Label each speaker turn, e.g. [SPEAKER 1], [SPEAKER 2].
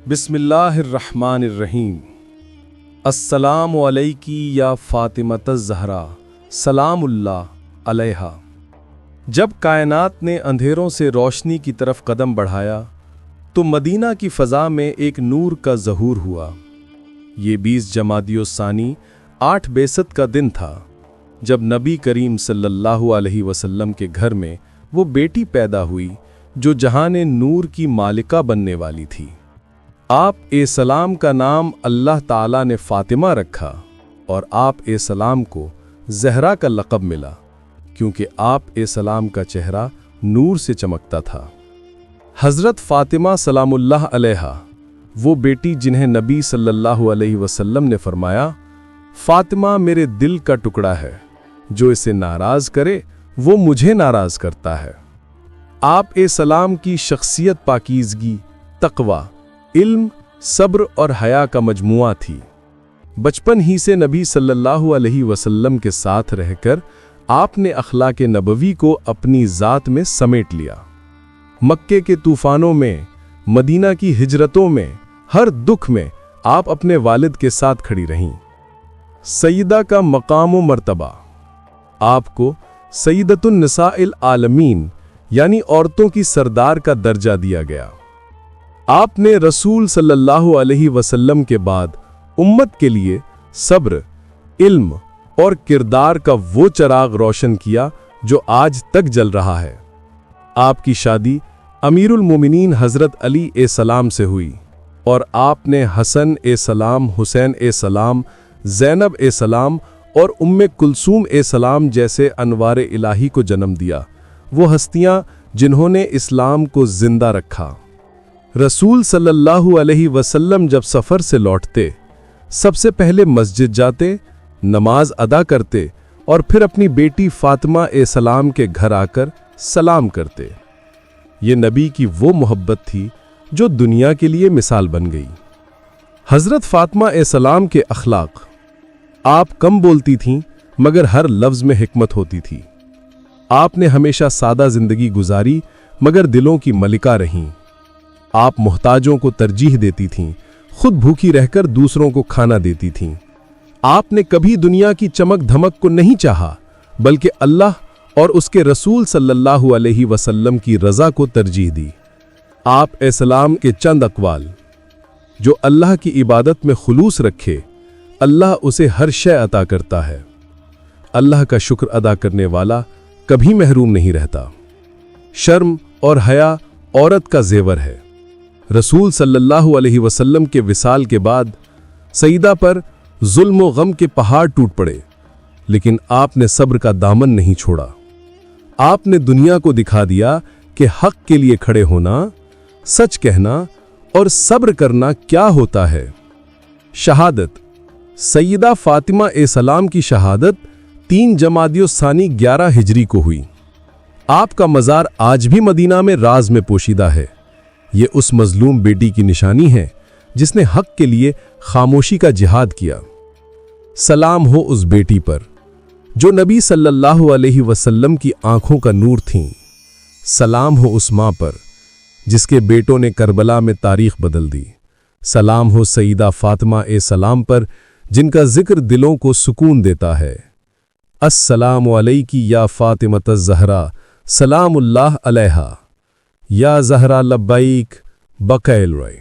[SPEAKER 1] بسم اللہ الرحمن الرحیم۔ السلام علیکی یا فاطمۃ الزہرا سلام اللہ علیہا۔ جب کائنات نے اندھیروں سے روشنی کی طرف قدم بڑھایا تو مدینہ کی فضا میں ایک نور کا ظہور ہوا۔ یہ 20 جمادی الثانی 8 بعثت کا دن تھا جب نبی کریم صلی اللہ علیہ وسلم کے گھر میں وہ بیٹی پیدا ہوئی جو جہان نور کی مالکہ بننے والی تھی۔ آپ علیہ السلام کا نام اللہ تعالیٰ نے فاطمہ رکھا اور آپ علیہ السلام کو زہرا کا لقب ملا کیونکہ آپ علیہ السلام کا چہرہ نور سے چمکتا تھا۔ حضرت فاطمہ سلام اللہ علیہا وہ بیٹی جنہیں نبی صلی اللہ علیہ وسلم نے فرمایا، فاطمہ میرے دل کا ٹکڑا ہے، جو اسے ناراض کرے وہ مجھے ناراض کرتا ہے۔ آپ علیہ السلام کی شخصیت پاکیزگی، تقوی، علم، صبر اور حیا کا مجموعہ تھی۔ بچپن ہی سے نبی صلی اللہ علیہ وسلم کے ساتھ رہ کر آپ نے اخلاق نبوی کو اپنی ذات میں سمیٹ لیا۔ مکے کے طوفانوں میں، مدینہ کی ہجرتوں میں، ہر دکھ میں آپ اپنے والد کے ساتھ کھڑی رہیں۔ سیدہ کا مقام و مرتبہ، آپ کو سیدۃ النساء العالمین یعنی عورتوں کی سردار کا درجہ دیا گیا۔ آپ نے رسول صلی اللہ علیہ وسلم کے بعد امت کے لیے صبر، علم اور کردار کا وہ چراغ روشن کیا جو آج تک جل رہا ہے۔ آپ کی شادی امیر المومنین حضرت علی علیہ السلام سے ہوئی اور آپ نے حسن علیہ السلام، حسین علیہ السلام، زینب علیہ السلام اور کلثوم علیہ السلام جیسے انوار الہی کو جنم دیا، وہ ہستیاں جنہوں نے اسلام کو زندہ رکھا۔ رسول صلی اللہ علیہ وسلم جب سفر سے لوٹتے سب سے پہلے مسجد جاتے، نماز ادا کرتے اور پھر اپنی بیٹی فاطمہ علیہ السلام کے گھر آ کر سلام کرتے۔ یہ نبی کی وہ محبت تھی جو دنیا کے لیے مثال بن گئی۔ حضرت فاطمہ علیہ السلام کے اخلاق، آپ کم بولتی تھیں مگر ہر لفظ میں حکمت ہوتی تھی۔ آپ نے ہمیشہ سادہ زندگی گزاری مگر دلوں کی ملکہ رہیں۔ آپ محتاجوں کو ترجیح دیتی تھیں، خود بھوکی رہ کر دوسروں کو کھانا دیتی تھیں۔ آپ نے کبھی دنیا کی چمک دھمک کو نہیں چاہا بلکہ اللہ اور اس کے رسول صلی اللہ علیہ وسلم کی رضا کو ترجیح دی۔ آپ علیہ السلام کے چند اقوال، جو اللہ کی عبادت میں خلوص رکھے اللہ اسے ہر شے عطا کرتا ہے۔ اللہ کا شکر ادا کرنے والا کبھی محروم نہیں رہتا۔ شرم اور حیا عورت کا زیور ہے۔ رسول صلی اللہ علیہ وسلم کے وصال کے بعد سیدہ پر ظلم و غم کے پہاڑ ٹوٹ پڑے، لیکن آپ نے صبر کا دامن نہیں چھوڑا۔ آپ نے دنیا کو دکھا دیا کہ حق کے لیے کھڑے ہونا، سچ کہنا اور صبر کرنا کیا ہوتا ہے۔ شہادت، سیدہ فاطمہ علیہ السلام کی شہادت 3 جمادی الثانی 11 ہجری کو ہوئی۔ آپ کا مزار آج بھی مدینہ میں راز میں پوشیدہ ہے۔ یہ اس مظلوم بیٹی کی نشانی ہے جس نے حق کے لیے خاموشی کا جہاد کیا۔ سلام ہو اس بیٹی پر جو نبی صلی اللہ علیہ وسلم کی آنکھوں کا نور تھیں۔ سلام ہو اس ماں پر جس کے بیٹوں نے کربلا میں تاریخ بدل دی۔ سلام ہو سیدہ فاطمہ علیہ السلام پر جن کا ذکر دلوں کو سکون دیتا ہے۔ السلام علیکی یا فاطمۃ الزہرا سلام اللہ علیہا، یا زہرا لبیک بقیل رائے۔